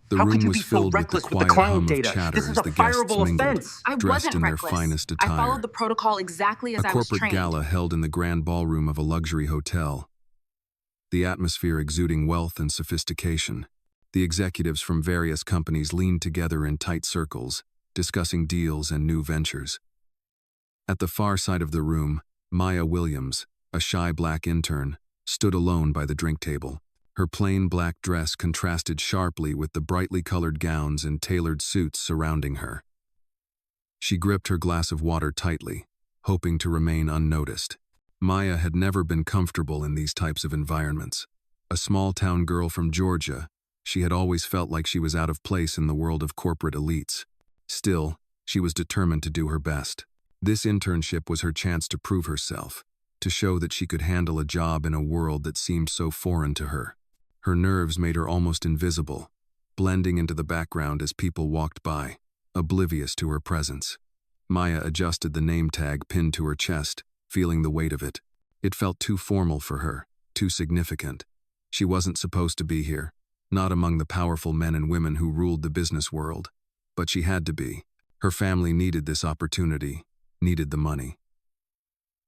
The How could room you was be so filled with the reckless with the quiet client hum of data? chatter This is as a the guests fireable mingled, offense. I dressed wasn't in their reckless. finest I followed attire. the protocol exactly A as I was corporate trained. gala held in the grand ballroom of a luxury hotel, the atmosphere exuding wealth and sophistication. The executives from various companies leaned together in tight circles, discussing deals and new ventures. At the far side of the room, Maya Williams, a shy black intern, stood alone by the drink table. Her plain black dress contrasted sharply with the brightly colored gowns and tailored suits surrounding her. She gripped her glass of water tightly, hoping to remain unnoticed. Maya had never been comfortable in these types of environments. A small-town girl from Georgia, she had always felt like she was out of place in the world of corporate elites. Still, she was determined to do her best. This internship was her chance to prove herself, to show that she could handle a job in a world that seemed so foreign to her. Her nerves made her almost invisible, blending into the background as people walked by, oblivious to her presence. Maya adjusted the name tag pinned to her chest, feeling the weight of it. It felt too formal for her, too significant. She wasn't supposed to be here, not among the powerful men and women who ruled the business world. But she had to be. Her family needed this opportunity, needed the money.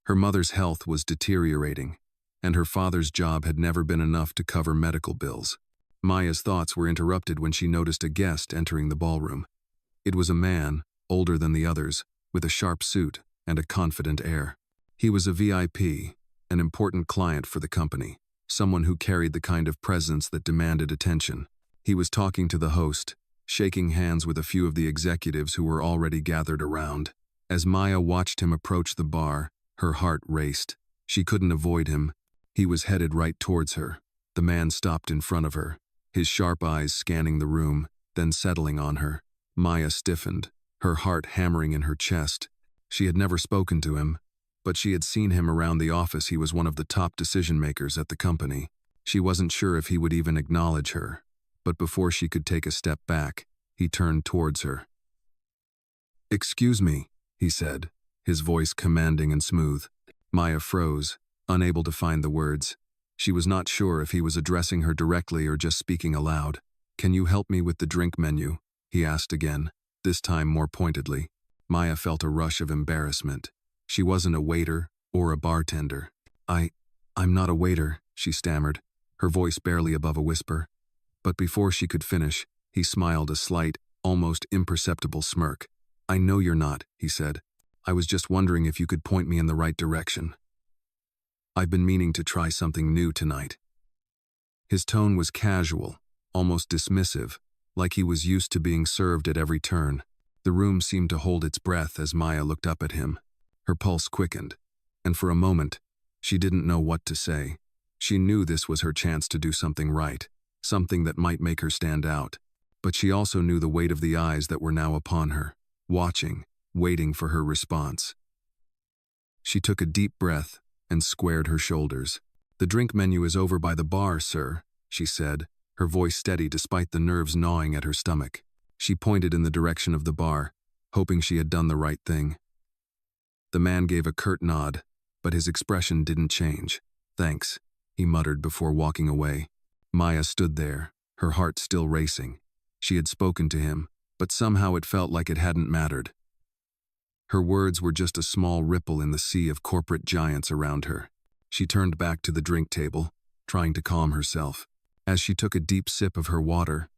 Her mother's health was deteriorating, and her father's job had never been enough to cover medical bills. Maya's thoughts were interrupted when she noticed a guest entering the ballroom. It was a man, older than the others, with a sharp suit and a confident air. He was a VIP, an important client for the company, someone who carried the kind of presence that demanded attention. He was talking to the host, shaking hands with a few of the executives who were already gathered around. As Maya watched him approach the bar, her heart raced. She couldn't avoid him. He was headed right towards her. The man stopped in front of her, his sharp eyes scanning the room, then settling on her. Maya stiffened, her heart hammering in her chest. She had never spoken to him, but she had seen him around the office. He was one of the top decision-makers at the company. She wasn't sure if he would even acknowledge her, but before she could take a step back, he turned towards her. "Excuse me," he said, his voice commanding and smooth. Maya froze, unable to find the words. She was not sure if he was addressing her directly or just speaking aloud. "Can you help me with the drink menu?" he asked again, this time more pointedly. Maya felt a rush of embarrassment. She wasn't a waiter or a bartender. I'm not a waiter," she stammered, her voice barely above a whisper. But before she could finish, he smiled a slight, almost imperceptible smirk. "I know you're not," he said. "I was just wondering if you could point me in the right direction. I've been meaning to try something new tonight." His tone was casual, almost dismissive, like he was used to being served at every turn. The room seemed to hold its breath as Maya looked up at him. Her pulse quickened, and for a moment, she didn't know what to say. She knew this was her chance to do something right, something that might make her stand out. But she also knew the weight of the eyes that were now upon her, watching, waiting for her response. She took a deep breath and squared her shoulders. "The drink menu is over by the bar, sir," she said, her voice steady despite the nerves gnawing at her stomach. She pointed in the direction of the bar, hoping she had done the right thing. The man gave a curt nod, but his expression didn't change. "Thanks," he muttered before walking away. Maya stood there, her heart still racing. She had spoken to him, but somehow it felt like it hadn't mattered. Her words were just a small ripple in the sea of corporate giants around her. She turned back to the drink table, trying to calm herself. As she took a deep sip of her water,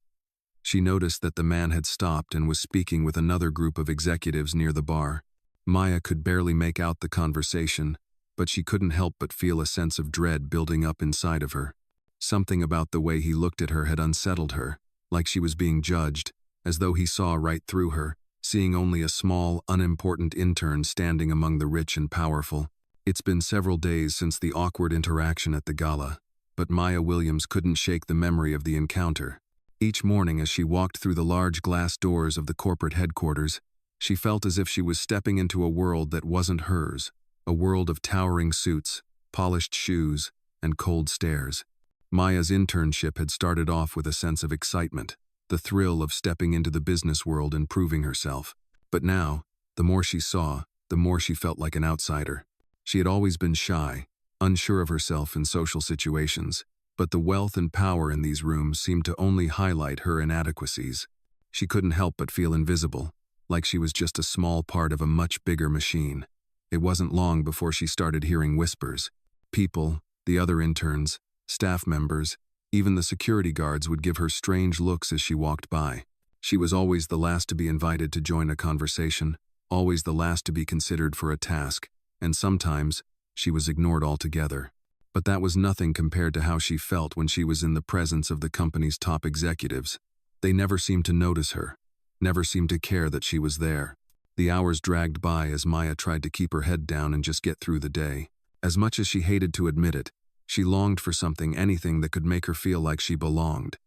she noticed that the man had stopped and was speaking with another group of executives near the bar. Maya could barely make out the conversation, but she couldn't help but feel a sense of dread building up inside of her. Something about the way he looked at her had unsettled her, like she was being judged, as though he saw right through her, seeing only a small, unimportant intern standing among the rich and powerful. It's been several days since the awkward interaction at the gala, but Maya Williams couldn't shake the memory of the encounter. Each morning as she walked through the large glass doors of the corporate headquarters, she felt as if she was stepping into a world that wasn't hers, a world of towering suits, polished shoes, and cold stares. Maya's internship had started off with a sense of excitement, the thrill of stepping into the business world and proving herself. But now, the more she saw, the more she felt like an outsider. She had always been shy, unsure of herself in social situations, But the wealth and power in these rooms seemed to only highlight her inadequacies. She couldn't help but feel invisible, like she was just a small part of a much bigger machine. It wasn't long before she started hearing whispers. People, the other interns, staff members, even the security guards would give her strange looks as she walked by. She was always the last to be invited to join a conversation, always the last to be considered for a task, and sometimes she was ignored altogether. But that was nothing compared to how she felt when she was in the presence of the company's top executives. They never seemed to notice her, never seemed to care that she was there. The hours dragged by as Maya tried to keep her head down and just get through the day. As much as she hated to admit it, she longed for something, anything that could make her feel like she belonged.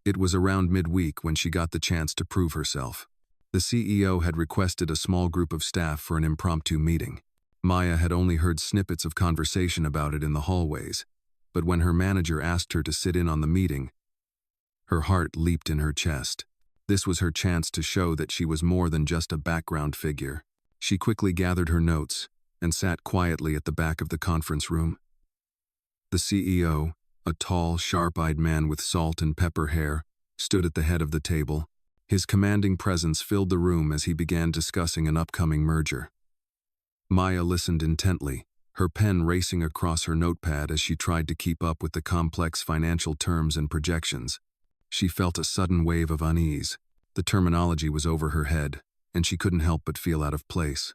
It was around midweek when she got the chance to prove herself. The CEO had requested a small group of staff for an impromptu meeting. Maya had only heard snippets of conversation about it in the hallways, but when her manager asked her to sit in on the meeting, her heart leaped in her chest. This was her chance to show that she was more than just a background figure. She quickly gathered her notes and sat quietly at the back of the conference room. The CEO, a tall, sharp-eyed man with salt and pepper hair, stood at the head of the table. His commanding presence filled the room as he began discussing an upcoming merger. Maya listened intently, her pen racing across her notepad as she tried to keep up with the complex financial terms and projections. She felt a sudden wave of unease. The terminology was over her head, and she couldn't help but feel out of place.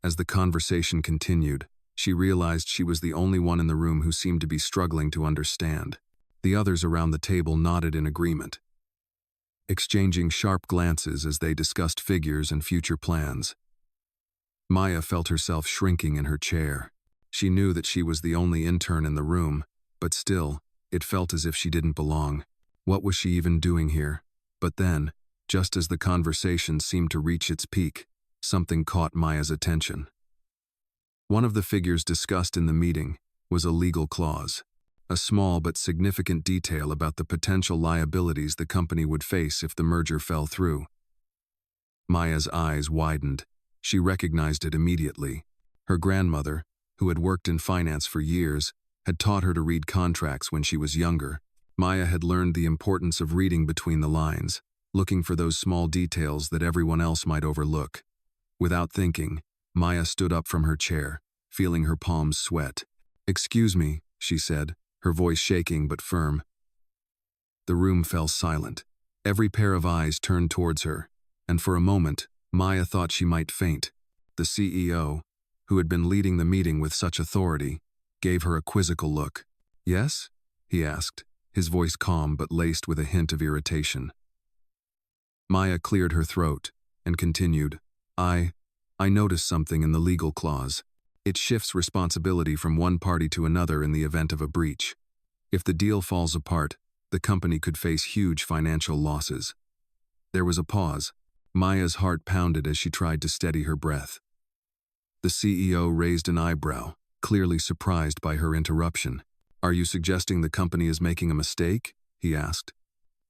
As the conversation continued, she realized she was the only one in the room who seemed to be struggling to understand. The others around the table nodded in agreement, exchanging sharp glances as they discussed figures and future plans. Maya felt herself shrinking in her chair. She knew that she was the only intern in the room, but still, it felt as if she didn't belong. What was she even doing here? But then, just as the conversation seemed to reach its peak, something caught Maya's attention. One of the figures discussed in the meeting was a legal clause, a small but significant detail about the potential liabilities the company would face if the merger fell through. Maya's eyes widened. She recognized it immediately. Her grandmother, who had worked in finance for years, had taught her to read contracts when she was younger. Maya had learned the importance of reading between the lines, looking for those small details that everyone else might overlook. Without thinking, Maya stood up from her chair, feeling her palms sweat. "Excuse me," she said, her voice shaking but firm. The room fell silent. Every pair of eyes turned towards her, and for a moment, Maya thought she might faint. The CEO, who had been leading the meeting with such authority, gave her a quizzical look. "Yes?" he asked, his voice calm but laced with a hint of irritation. Maya cleared her throat and continued, I noticed something in the legal clause. It shifts responsibility from one party to another in the event of a breach. If the deal falls apart, the company could face huge financial losses." There was a pause. Maya's heart pounded as she tried to steady her breath. The CEO raised an eyebrow, clearly surprised by her interruption. "Are you suggesting the company is making a mistake?" he asked.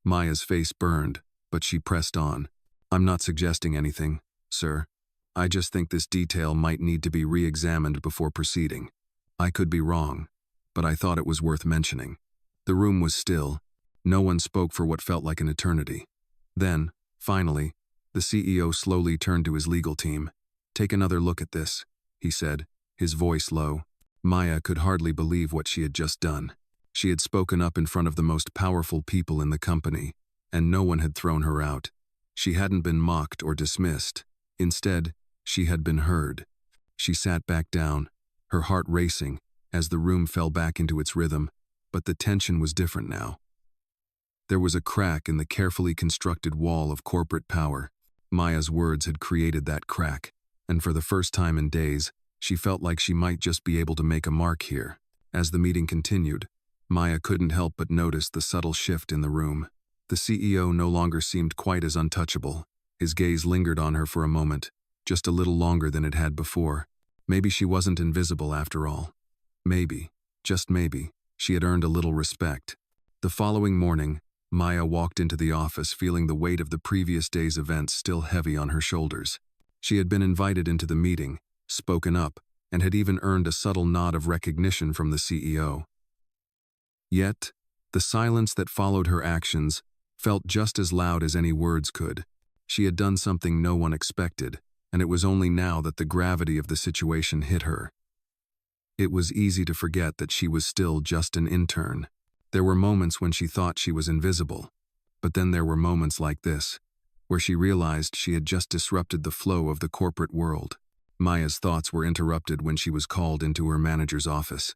Maya's face burned, but she pressed on. "I'm not suggesting anything, sir. I just think this detail might need to be re-examined before proceeding. I could be wrong, but I thought it was worth mentioning." The room was still. No one spoke for what felt like an eternity. Then, finally, the CEO slowly turned to his legal team. "Take another look at this," he said, his voice low. Maya could hardly believe what she had just done. She had spoken up in front of the most powerful people in the company, and no one had thrown her out. She hadn't been mocked or dismissed. Instead, she had been heard. She sat back down, her heart racing, as the room fell back into its rhythm, but the tension was different now. There was a crack in the carefully constructed wall of corporate power. Maya's words had created that crack, and for the first time in days, she felt like she might just be able to make a mark here. As the meeting continued, Maya couldn't help but notice the subtle shift in the room. The CEO no longer seemed quite as untouchable. His gaze lingered on her for a moment, just a little longer than it had before. Maybe she wasn't invisible after all. Maybe, just maybe, she had earned a little respect. The following morning, Maya walked into the office feeling the weight of the previous day's events still heavy on her shoulders. She had been invited into the meeting, spoken up, and had even earned a subtle nod of recognition from the CEO. Yet, the silence that followed her actions felt just as loud as any words could. She had done something no one expected, and it was only now that the gravity of the situation hit her. It was easy to forget that she was still just an intern. There were moments when she thought she was invisible, but then there were moments like this, where she realized she had just disrupted the flow of the corporate world. Maya's thoughts were interrupted when she was called into her manager's office.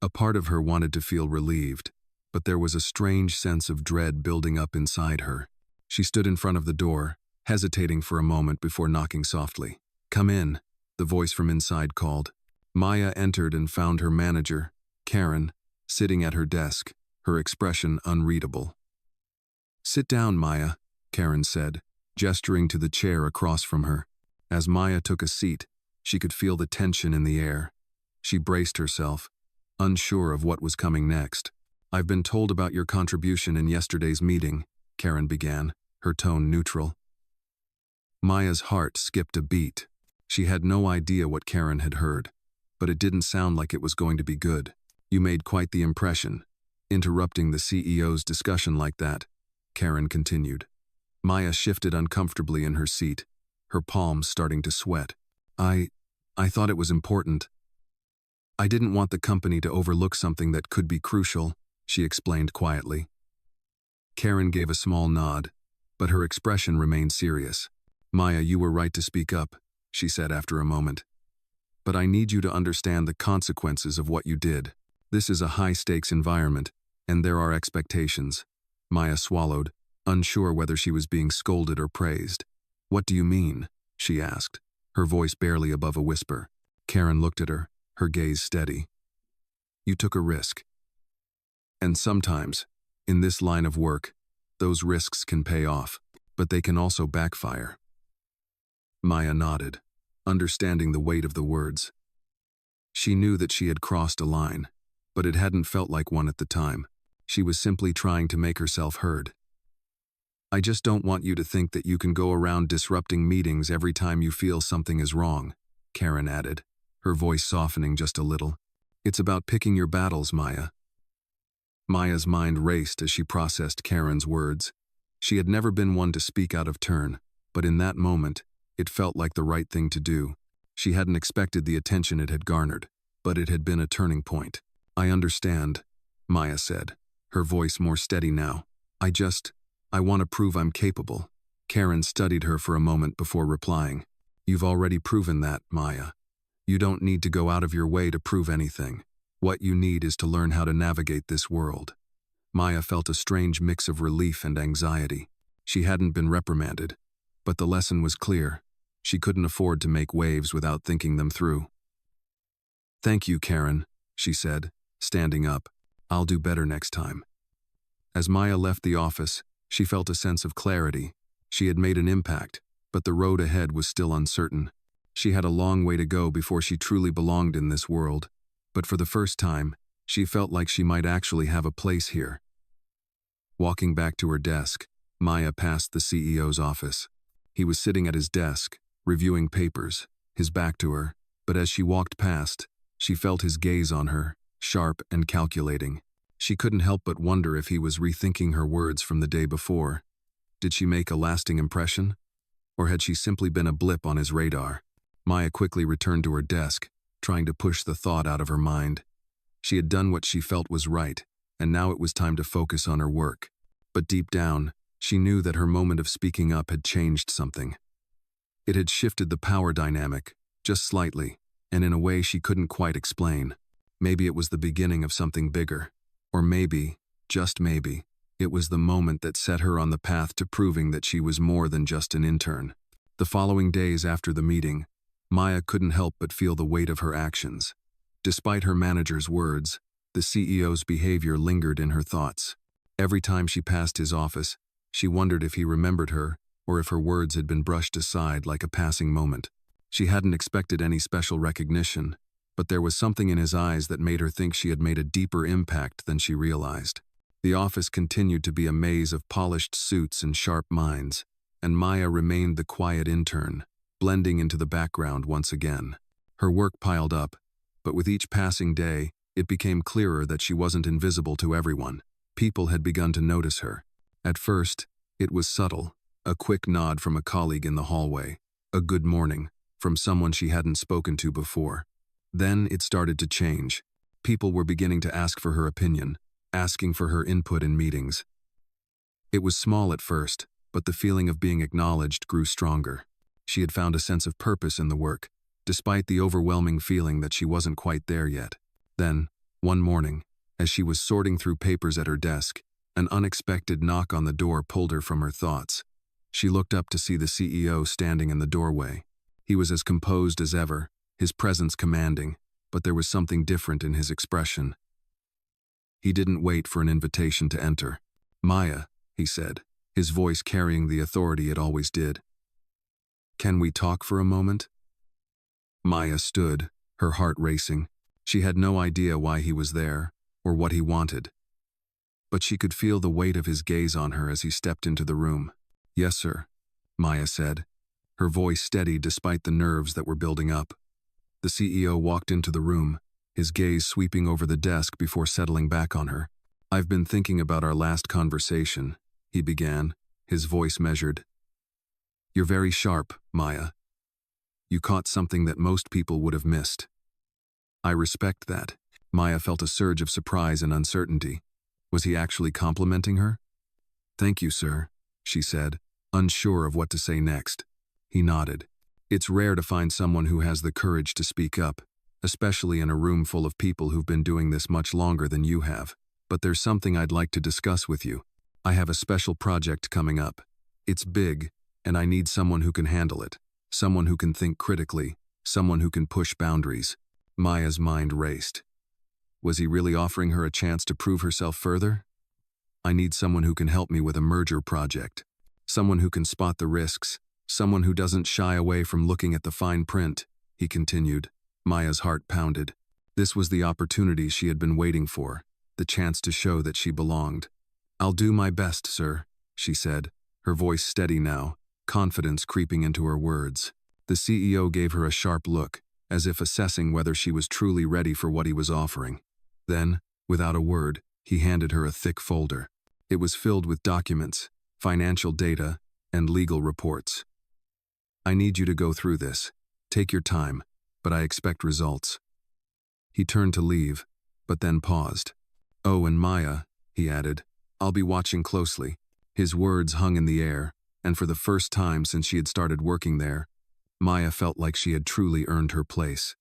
A part of her wanted to feel relieved, but there was a strange sense of dread building up inside her. She stood in front of the door, hesitating for a moment before knocking softly. "Come in," the voice from inside called. Maya entered and found her manager, Karen, sitting at her desk, her expression unreadable. "Sit down, Maya," Karen said, gesturing to the chair across from her. As Maya took a seat, she could feel the tension in the air. She braced herself, unsure of what was coming next. "I've been told about your contribution in yesterday's meeting," Karen began, her tone neutral. Maya's heart skipped a beat. She had no idea what Karen had heard, but it didn't sound like it was going to be good. "You made quite the impression, interrupting the CEO's discussion like that," Karen continued. Maya shifted uncomfortably in her seat, her palms starting to sweat. I thought it was important. I didn't want the company to overlook something that could be crucial," she explained quietly. Karen gave a small nod, but her expression remained serious. "Maya, you were right to speak up," she said after a moment. "But I need you to understand the consequences of what you did. This is a high-stakes environment, and there are expectations." Maya swallowed, unsure whether she was being scolded or praised. "What do you mean?" she asked, her voice barely above a whisper. Karen looked at her, her gaze steady. "You took a risk. And sometimes, in this line of work, those risks can pay off, but they can also backfire." Maya nodded, understanding the weight of the words. She knew that she had crossed a line, but it hadn't felt like one at the time. She was simply trying to make herself heard. "I just don't want you to think that you can go around disrupting meetings every time you feel something is wrong," Karen added, her voice softening just a little. "It's about picking your battles, Maya." Maya's mind raced as she processed Karen's words. She had never been one to speak out of turn, but in that moment, it felt like the right thing to do. She hadn't expected the attention it had garnered, but it had been a turning point. "I understand," Maya said, her voice more steady now. I want to prove I'm capable." Karen studied her for a moment before replying. "You've already proven that, Maya. You don't need to go out of your way to prove anything. What you need is to learn how to navigate this world." Maya felt a strange mix of relief and anxiety. She hadn't been reprimanded, but the lesson was clear. She couldn't afford to make waves without thinking them through. "Thank you, Karen," she said, standing up. "I'll do better next time." As Maya left the office, she felt a sense of clarity. She had made an impact, but the road ahead was still uncertain. She had a long way to go before she truly belonged in this world, but for the first time, she felt like she might actually have a place here. Walking back to her desk, Maya passed the CEO's office. He was sitting at his desk, reviewing papers, his back to her, but as she walked past, she felt his gaze on her, sharp and calculating. She couldn't help but wonder if he was rethinking her words from the day before. Did she make a lasting impression? Or had she simply been a blip on his radar? Maya quickly returned to her desk, trying to push the thought out of her mind. She had done what she felt was right, and now it was time to focus on her work. But deep down, she knew that her moment of speaking up had changed something. It had shifted the power dynamic, just slightly, and in a way she couldn't quite explain. Maybe it was the beginning of something bigger. Or maybe, just maybe, it was the moment that set her on the path to proving that she was more than just an intern. The following days after the meeting, Maya couldn't help but feel the weight of her actions. Despite her manager's words, the CEO's behavior lingered in her thoughts. Every time she passed his office, she wondered if he remembered her or if her words had been brushed aside like a passing moment. She hadn't expected any special recognition, but there was something in his eyes that made her think she had made a deeper impact than she realized. The office continued to be a maze of polished suits and sharp minds, and Maya remained the quiet intern, blending into the background once again. Her work piled up, but with each passing day, It became clearer that she wasn't invisible to everyone. People had begun to notice her. At first, it was subtle, a quick nod from a colleague in the hallway, a good morning from someone she hadn't spoken to before. Then it started to change. People were beginning to ask for her opinion, asking for her input in meetings. It was small at first, but the feeling of being acknowledged grew stronger. She had found a sense of purpose in the work, despite the overwhelming feeling that she wasn't quite there yet. Then, one morning, as she was sorting through papers at her desk, an unexpected knock on the door pulled her from her thoughts. She looked up to see the CEO standing in the doorway. He was as composed as ever, his presence commanding, but there was something different in his expression. He didn't wait for an invitation to enter. "Maya," he said, his voice carrying the authority it always did. "Can we talk for a moment?" Maya stood, her heart racing. She had no idea why he was there, or what he wanted. But she could feel the weight of his gaze on her as he stepped into the room. "Yes, sir," Maya said, her voice steady despite the nerves that were building up. The CEO walked into the room, his gaze sweeping over the desk before settling back on her. "I've been thinking about our last conversation," he began, his voice measured. "You're very sharp, Maya. You caught something that most people would have missed." "I respect that." Maya felt a surge of surprise and uncertainty. Was he actually complimenting her? "Thank you, sir," she said, unsure of what to say next. He nodded. "It's rare to find someone who has the courage to speak up, especially in a room full of people who've been doing this much longer than you have. But there's something I'd like to discuss with you. I have a special project coming up. It's big, and I need someone who can handle it, someone who can think critically, someone who can push boundaries." Maya's mind raced. Was he really offering her a chance to prove herself further? "I need someone who can help me with a merger project. Someone who can spot the risks, someone who doesn't shy away from looking at the fine print," he continued. Maya's heart pounded. This was the opportunity she had been waiting for, the chance to show that she belonged. "I'll do my best, sir," she said, her voice steady now, confidence creeping into her words. The CEO gave her a sharp look, as if assessing whether she was truly ready for what he was offering. Then, without a word, he handed her a thick folder. It was filled with documents, financial data, and legal reports. "I need you to go through this. Take your time, but I expect results." He turned to leave, but then paused. "Oh, and Maya," he added, "I'll be watching closely." His words hung in the air, and for the first time since she had started working there, Maya felt like she had truly earned her place.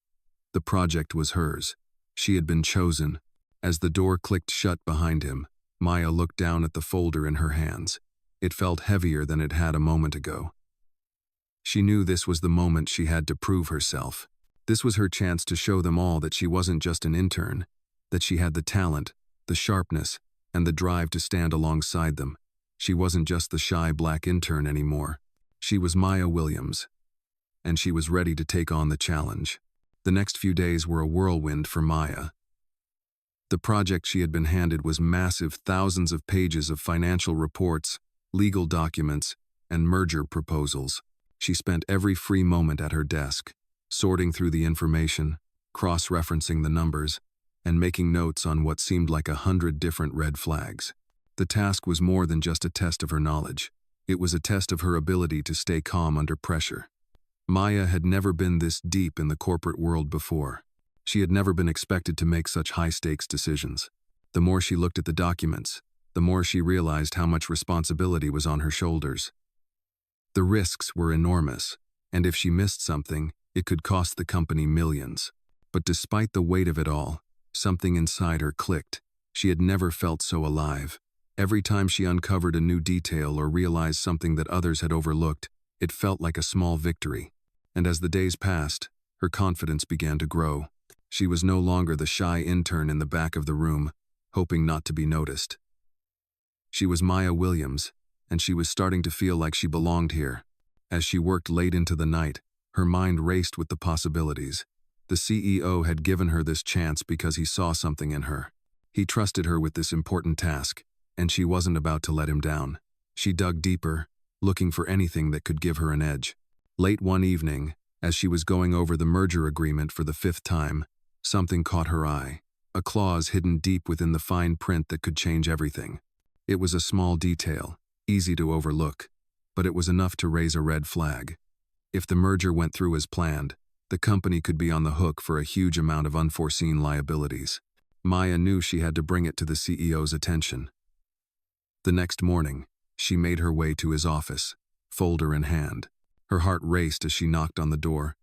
The project was hers. She had been chosen. As the door clicked shut behind him, Maya looked down at the folder in her hands. It felt heavier than it had a moment ago. She knew this was the moment she had to prove herself. This was her chance to show them all that she wasn't just an intern, that she had the talent, the sharpness, and the drive to stand alongside them. She wasn't just the shy black intern anymore. She was Maya Williams, and she was ready to take on the challenge. The next few days were a whirlwind for Maya. The project she had been handed was massive, thousands of pages of financial reports, legal documents, and merger proposals. She spent every free moment at her desk, sorting through the information, cross-referencing the numbers, and making notes on what seemed like 100 different red flags. The task was more than just a test of her knowledge. It was a test of her ability to stay calm under pressure. Maya had never been this deep in the corporate world before. She had never been expected to make such high-stakes decisions. The more she looked at the documents, the more she realized how much responsibility was on her shoulders. The risks were enormous, and if she missed something, it could cost the company millions. But despite the weight of it all, something inside her clicked. She had never felt so alive. Every time she uncovered a new detail or realized something that others had overlooked, it felt like a small victory. And as the days passed, her confidence began to grow. She was no longer the shy intern in the back of the room, hoping not to be noticed. She was Maya Williams, and she was starting to feel like she belonged here. As she worked late into the night, her mind raced with the possibilities. The CEO had given her this chance because he saw something in her. He trusted her with this important task, and she wasn't about to let him down. She dug deeper, looking for anything that could give her an edge. Late one evening, as she was going over the merger agreement for the 5th time, something caught her eye. a clause hidden deep within the fine print that could change everything. It was a small detail, easy to overlook, but it was enough to raise a red flag. If the merger went through as planned, the company could be on the hook for a huge amount of unforeseen liabilities. Maya knew she had to bring it to the CEO's attention. The next morning, she made her way to his office, folder in hand. Her heart raced as she knocked on the door.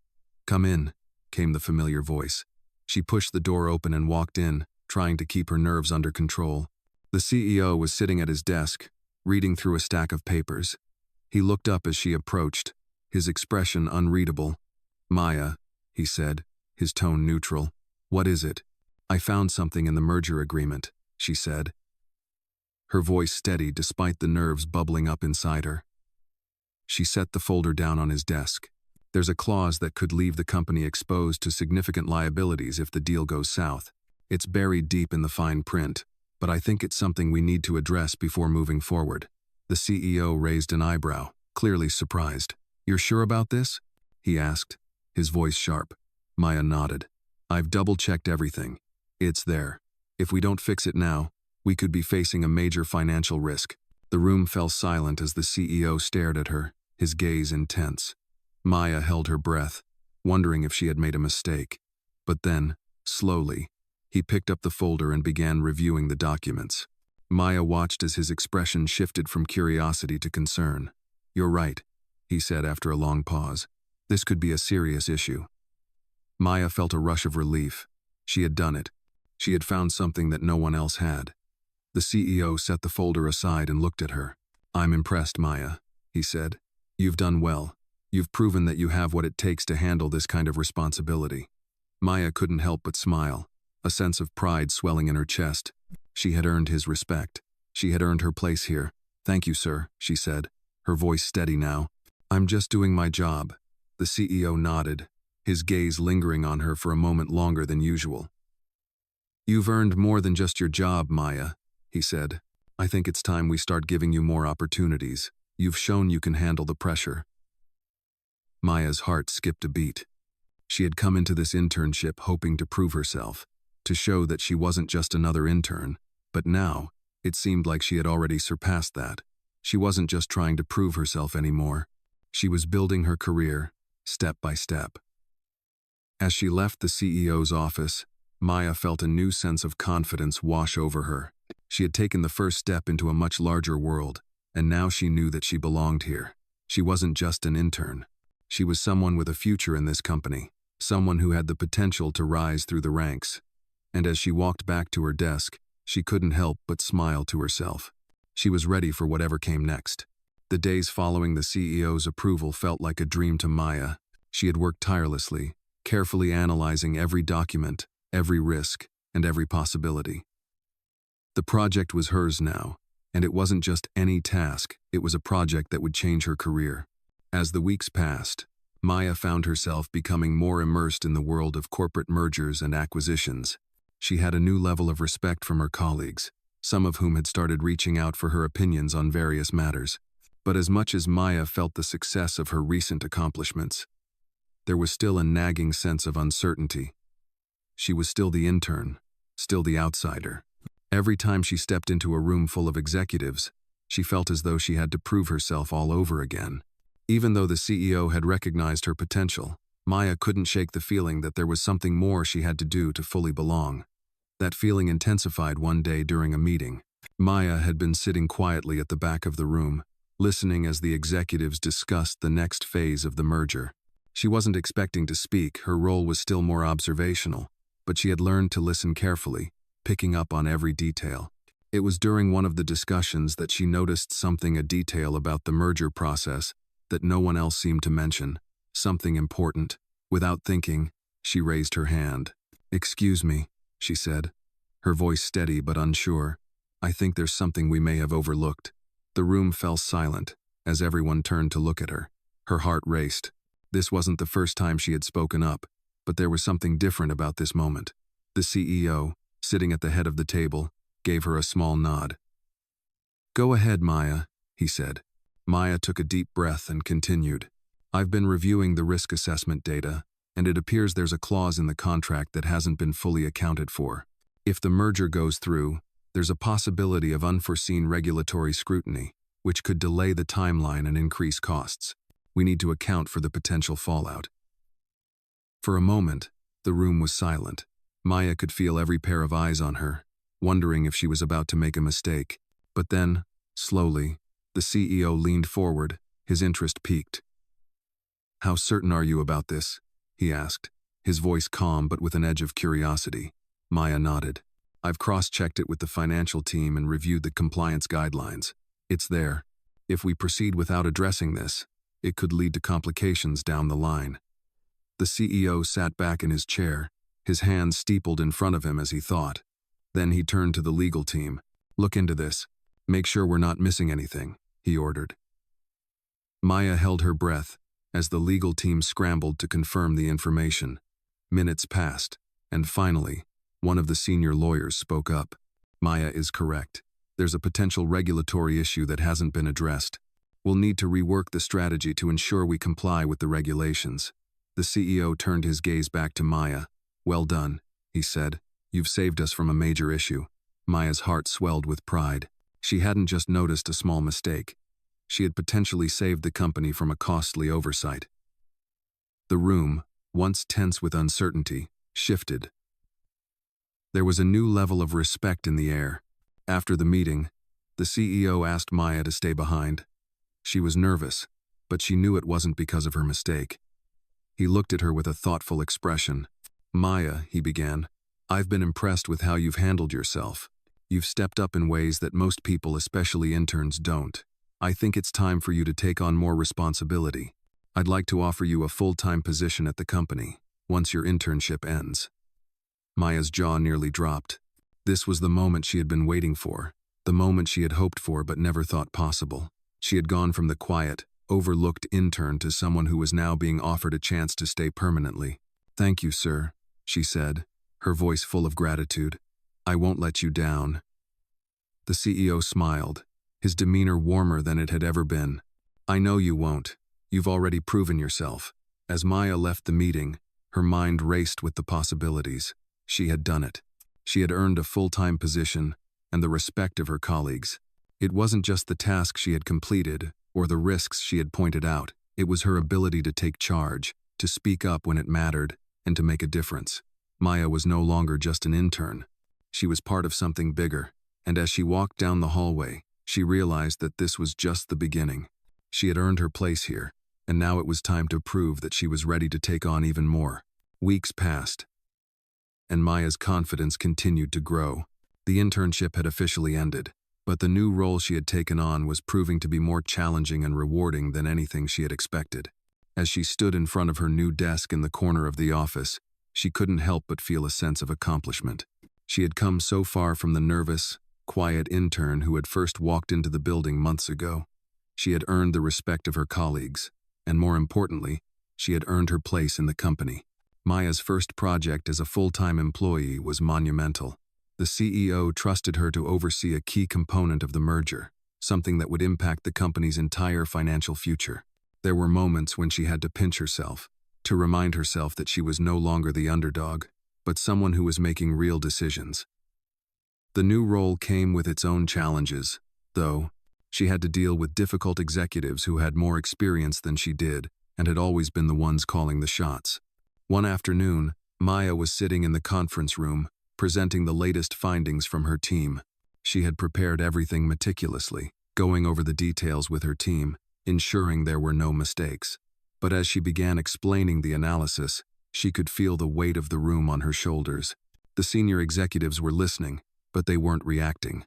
"Come in," came the familiar voice. She pushed the door open and walked in, trying to keep her nerves under control. The CEO was sitting at his desk, reading through a stack of papers. He looked up as she approached, his expression unreadable. "Maya," he said, his tone neutral. "What is it?" "I found something in the merger agreement," she said. Her voice steady despite the nerves bubbling up inside her. She set the folder down on his desk. "There's a clause that could leave the company exposed to significant liabilities if the deal goes south. It's buried deep in the fine print, but I think it's something we need to address before moving forward." The CEO raised an eyebrow, clearly surprised. "You're sure about this?" he asked, his voice sharp. Maya nodded. "I've double-checked everything. It's there. If we don't fix it now, we could be facing a major financial risk." The room fell silent as the CEO stared at her, his gaze intense. Maya held her breath, wondering if she had made a mistake. But then, slowly, he picked up the folder and began reviewing the documents. Maya watched as his expression shifted from curiosity to concern. "You're right," he said after a long pause. "This could be a serious issue." Maya felt a rush of relief. She had done it. She had found something that no one else had. The CEO set the folder aside and looked at her. "I'm impressed, Maya," he said. "You've done well. You've proven that you have what it takes to handle this kind of responsibility." Maya couldn't help but smile, a sense of pride swelling in her chest. She had earned his respect. She had earned her place here. "Thank you, sir," she said, her voice steady now. "I'm just doing my job." The CEO nodded, his gaze lingering on her for a moment longer than usual. "You've earned more than just your job, Maya," he said. "I think it's time we start giving you more opportunities. You've shown you can handle the pressure." Maya's heart skipped a beat. She had come into this internship hoping to prove herself, to show that she wasn't just another intern, but now, it seemed like she had already surpassed that. She wasn't just trying to prove herself anymore. She was building her career, step by step. As she left the CEO's office, Maya felt a new sense of confidence wash over her. She had taken the first step into a much larger world, and now she knew that she belonged here. She wasn't just an intern. She was someone with a future in this company, someone who had the potential to rise through the ranks. And as she walked back to her desk, she couldn't help but smile to herself. She was ready for whatever came next. The days following the CEO's approval felt like a dream to Maya. She had worked tirelessly, carefully analyzing every document, every risk, and every possibility. The project was hers now, and it wasn't just any task, it was a project that would change her career. As the weeks passed, Maya found herself becoming more immersed in the world of corporate mergers and acquisitions. She had a new level of respect from her colleagues, some of whom had started reaching out for her opinions on various matters. But as much as Maya felt the success of her recent accomplishments, there was still a nagging sense of uncertainty. She was still the intern, still the outsider. Every time she stepped into a room full of executives, she felt as though she had to prove herself all over again. Even though the CEO had recognized her potential, Maya couldn't shake the feeling that there was something more she had to do to fully belong. That feeling intensified one day during a meeting. Maya had been sitting quietly at the back of the room, listening as the executives discussed the next phase of the merger. She wasn't expecting to speak, her role was still more observational, but she had learned to listen carefully, picking up on every detail. It was during one of the discussions that she noticed a detail about the merger process that no one else seemed to mention, something important. Without thinking, she raised her hand. "Excuse me," she said, her voice steady but unsure. "I think there's something we may have overlooked." The room fell silent as everyone turned to look at her. Her heart raced. This wasn't the first time she had spoken up, but there was something different about this moment. The CEO, sitting at the head of the table, gave her a small nod. "Go ahead, Maya," he said. Maya took a deep breath and continued. "I've been reviewing the risk assessment data, and it appears there's a clause in the contract that hasn't been fully accounted for. If the merger goes through, there's a possibility of unforeseen regulatory scrutiny, which could delay the timeline and increase costs. We need to account for the potential fallout. For a moment, the room was silent. Maya could feel every pair of eyes on her, wondering if she was about to make a mistake. But then, slowly, the CEO leaned forward, his interest piqued. "How certain are you about this?" he asked, his voice calm but with an edge of curiosity. Maya nodded. "I've cross-checked it with the financial team and reviewed the compliance guidelines. It's there. If we proceed without addressing this, it could lead to complications down the line." The CEO sat back in his chair, his hands steepled in front of him as he thought. Then he turned to the legal team. "Look into this. Make sure we're not missing anything," he ordered. Maya held her breath as the legal team scrambled to confirm the information. Minutes passed, and finally, one of the senior lawyers spoke up. "Maya is correct. There's a potential regulatory issue that hasn't been addressed. We'll need to rework the strategy to ensure we comply with the regulations." The CEO turned his gaze back to Maya. "Well done," he said. "You've saved us from a major issue." Maya's heart swelled with pride. She hadn't just noticed a small mistake. She had potentially saved the company from a costly oversight. The room, once tense with uncertainty, shifted. There was a new level of respect in the air. After the meeting, the CEO asked Maya to stay behind. She was nervous, but she knew it wasn't because of her mistake. He looked at her with a thoughtful expression. "Maya," he began, "I've been impressed with how you've handled yourself. You've stepped up in ways that most people, especially interns, don't. I think it's time for you to take on more responsibility. I'd like to offer you a full-time position at the company, once your internship ends." Maya's jaw nearly dropped. This was the moment she had been waiting for, the moment she had hoped for but never thought possible. She had gone from the quiet, overlooked intern to someone who was now being offered a chance to stay permanently. "Thank you, sir," she said, her voice full of gratitude. "I won't let you down." The CEO smiled, his demeanor warmer than it had ever been. "I know you won't. You've already proven yourself." As Maya left the meeting, her mind raced with the possibilities. She had done it. She had earned a full-time position and the respect of her colleagues. It wasn't just the task she had completed or the risks she had pointed out. It was her ability to take charge, to speak up when it mattered, and to make a difference. Maya was no longer just an intern. She was part of something bigger, and as she walked down the hallway, she realized that this was just the beginning. She had earned her place here, and now it was time to prove that she was ready to take on even more. Weeks passed, and Maya's confidence continued to grow. The internship had officially ended, but the new role she had taken on was proving to be more challenging and rewarding than anything she had expected. As she stood in front of her new desk in the corner of the office, she couldn't help but feel a sense of accomplishment. She had come so far from the nervous, quiet intern who had first walked into the building months ago. She had earned the respect of her colleagues, and more importantly, she had earned her place in the company. Maya's first project as a full-time employee was monumental. The CEO trusted her to oversee a key component of the merger, something that would impact the company's entire financial future. There were moments when she had to pinch herself, to remind herself that she was no longer the underdog, but someone who was making real decisions. The new role came with its own challenges, though. She had to deal with difficult executives who had more experience than she did and had always been the ones calling the shots. One afternoon, Maya was sitting in the conference room, presenting the latest findings from her team. She had prepared everything meticulously, going over the details with her team, ensuring there were no mistakes. But as she began explaining the analysis, she could feel the weight of the room on her shoulders. The senior executives were listening, but they weren't reacting.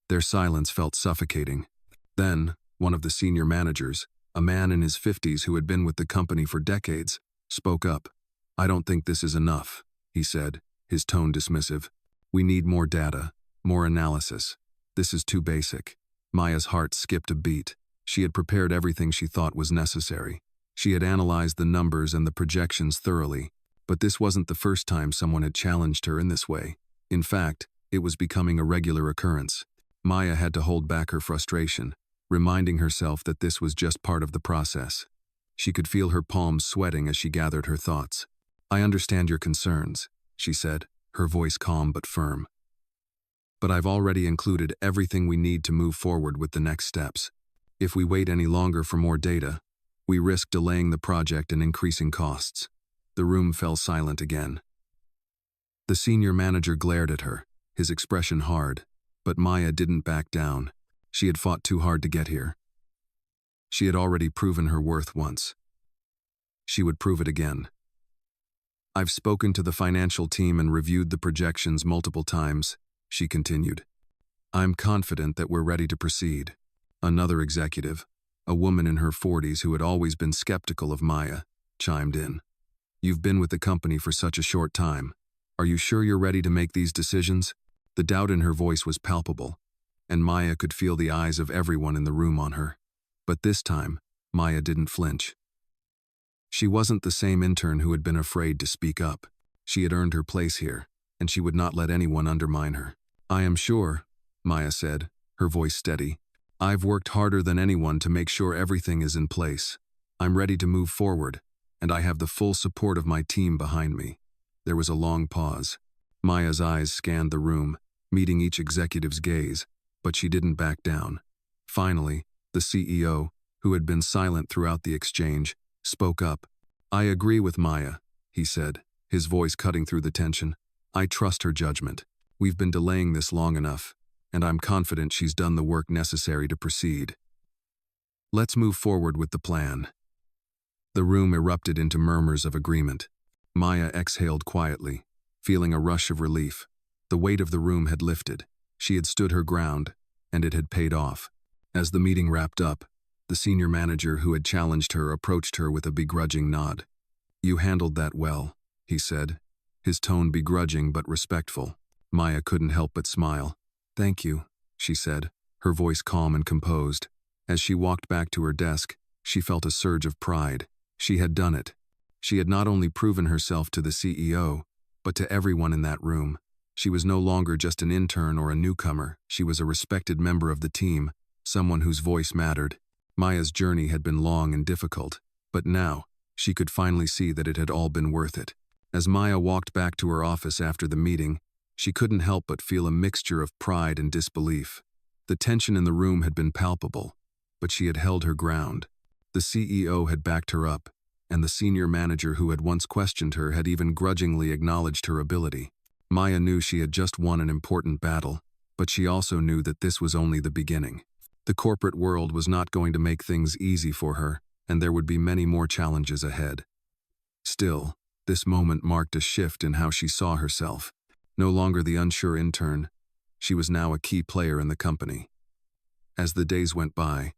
Their silence felt suffocating. Then, one of the senior managers, a man in his 50s who had been with the company for decades, spoke up. "I don't think this is enough," he said, his tone dismissive. "We need more data, more analysis. This is too basic." Maya's heart skipped a beat. She had prepared everything she thought was necessary. She had analyzed the numbers and the projections thoroughly, but this wasn't the first time someone had challenged her in this way. In fact, it was becoming a regular occurrence. Maya had to hold back her frustration, reminding herself that this was just part of the process. She could feel her palms sweating as she gathered her thoughts. "I understand your concerns," she said, her voice calm but firm. "But I've already included everything we need to move forward with the next steps. If we wait any longer for more data, we risk delaying the project and increasing costs." The room fell silent again. The senior manager glared at her, his expression hard, but Maya didn't back down. She had fought too hard to get here. She had already proven her worth once. She would prove it again. "I've spoken to the financial team and reviewed the projections multiple times," she continued. "I'm confident that we're ready to proceed." Another executive, a woman in her 40s who had always been skeptical of Maya, chimed in. "You've been with the company for such a short time. Are you sure you're ready to make these decisions?" The doubt in her voice was palpable, and Maya could feel the eyes of everyone in the room on her. But this time, Maya didn't flinch. She wasn't the same intern who had been afraid to speak up. She had earned her place here, and she would not let anyone undermine her. "I am sure," Maya said, her voice steady. "I've worked harder than anyone to make sure everything is in place. I'm ready to move forward, and I have the full support of my team behind me." There was a long pause. Maya's eyes scanned the room, meeting each executive's gaze, but she didn't back down. Finally, the CEO, who had been silent throughout the exchange, spoke up. "I agree with Maya," he said, his voice cutting through the tension. "I trust her judgment. We've been delaying this long enough, and I'm confident she's done the work necessary to proceed. Let's move forward with the plan." The room erupted into murmurs of agreement. Maya exhaled quietly, feeling a rush of relief. The weight of the room had lifted. She had stood her ground, and it had paid off. As the meeting wrapped up, the senior manager who had challenged her approached her with a begrudging nod. "You handled that well," he said, his tone begrudging but respectful. Maya couldn't help but smile. "Thank you," she said, her voice calm and composed. As she walked back to her desk, she felt a surge of pride. She had done it. She had not only proven herself to the CEO, but to everyone in that room. She was no longer just an intern or a newcomer. She was a respected member of the team, someone whose voice mattered. Maya's journey had been long and difficult, but now, she could finally see that it had all been worth it. As Maya walked back to her office after the meeting, she couldn't help but feel a mixture of pride and disbelief. The tension in the room had been palpable, but she had held her ground. The CEO had backed her up, and the senior manager who had once questioned her had even grudgingly acknowledged her ability. Maya knew she had just won an important battle, but she also knew that this was only the beginning. The corporate world was not going to make things easy for her, and there would be many more challenges ahead. Still, this moment marked a shift in how she saw herself. No longer the unsure intern, she was now a key player in the company. As the days went by,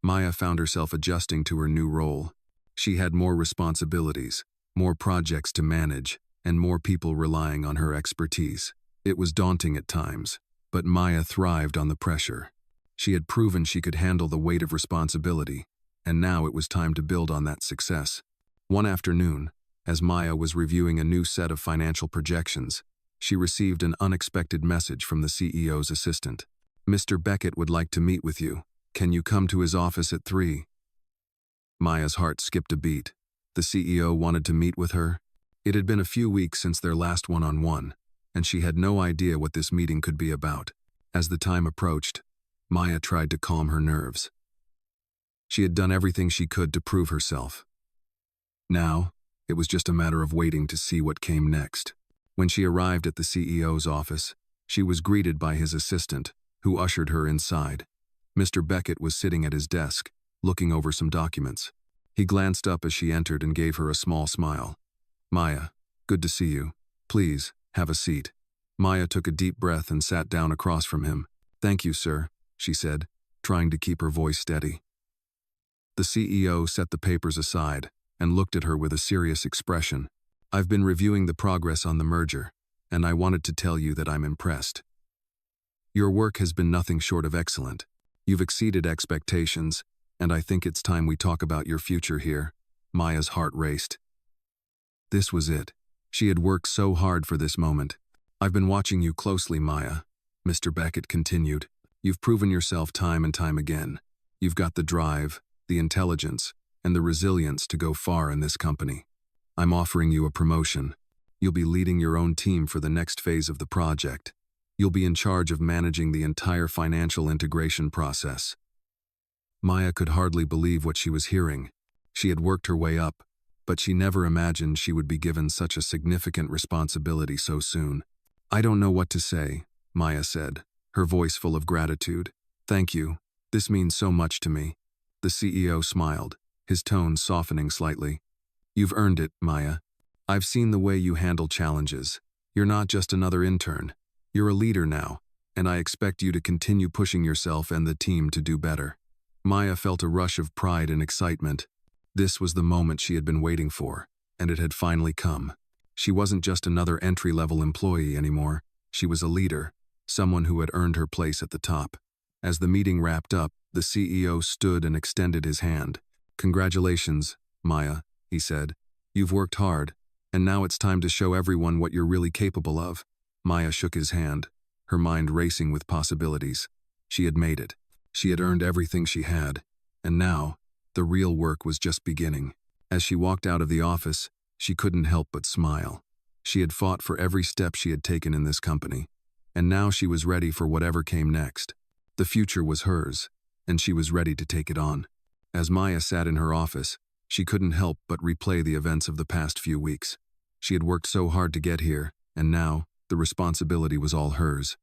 Maya found herself adjusting to her new role. She had more responsibilities, more projects to manage, and more people relying on her expertise. It was daunting at times, but Maya thrived on the pressure. She had proven she could handle the weight of responsibility, and now it was time to build on that success. One afternoon, as Maya was reviewing a new set of financial projections, she received an unexpected message from the CEO's assistant. "Mr. Beckett would like to meet with you. Can you come to his office at 3?" Maya's heart skipped a beat. The CEO wanted to meet with her. It had been a few weeks since their last one-on-one, and she had no idea what this meeting could be about. As the time approached, Maya tried to calm her nerves. She had done everything she could to prove herself. Now, it was just a matter of waiting to see what came next. When she arrived at the CEO's office, she was greeted by his assistant, who ushered her inside. Mr. Beckett was sitting at his desk, looking over some documents. He glanced up as she entered and gave her a small smile. "Maya, good to see you. Please, have a seat." Maya took a deep breath and sat down across from him. "Thank you, sir," she said, trying to keep her voice steady. The CEO set the papers aside and looked at her with a serious expression. "I've been reviewing the progress on the merger, and I wanted to tell you that I'm impressed. Your work has been nothing short of excellent. You've exceeded expectations, and I think it's time we talk about your future here." Maya's heart raced. This was it. She had worked so hard for this moment. "I've been watching you closely, Maya," Mr. Beckett continued. "You've proven yourself time and time again. You've got the drive, the intelligence, and the resilience to go far in this company. I'm offering you a promotion." You'll be leading your own team for the next phase of the project. You'll be in charge of managing the entire financial integration process. Maya could hardly believe what she was hearing. She had worked her way up, but she never imagined she would be given such a significant responsibility so soon. I don't know what to say, Maya said, her voice full of gratitude. Thank you. This means so much to me. The CEO smiled, his tone softening slightly. You've earned it, Maya. I've seen the way you handle challenges. You're not just another intern. You're a leader now, and I expect you to continue pushing yourself and the team to do better. Maya felt a rush of pride and excitement. This was the moment she had been waiting for, and it had finally come. She wasn't just another entry-level employee anymore. She was a leader, someone who had earned her place at the top. As the meeting wrapped up, the CEO stood and extended his hand. Congratulations, Maya, he said. You've worked hard, and now it's time to show everyone what you're really capable of. Maya shook his hand, her mind racing with possibilities. She had made it. She had earned everything she had, and now, the real work was just beginning. As she walked out of the office, she couldn't help but smile. She had fought for every step she had taken in this company, and now she was ready for whatever came next. The future was hers, and she was ready to take it on. As Maya sat in her office, she couldn't help but replay the events of the past few weeks. She had worked so hard to get here, and now, the responsibility was all hers.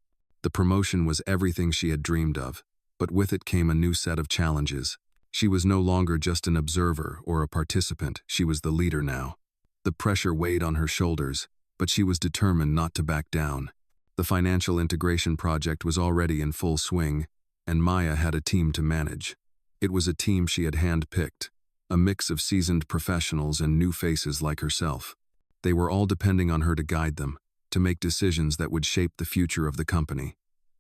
The promotion was everything she had dreamed of, but with it came a new set of challenges. She was no longer just an observer or a participant, she was the leader now. The pressure weighed on her shoulders, but she was determined not to back down. The financial integration project was already in full swing, and Maya had a team to manage. It was a team she had hand-picked, a mix of seasoned professionals and new faces like herself. They were all depending on her to guide them, to make decisions that would shape the future of the company.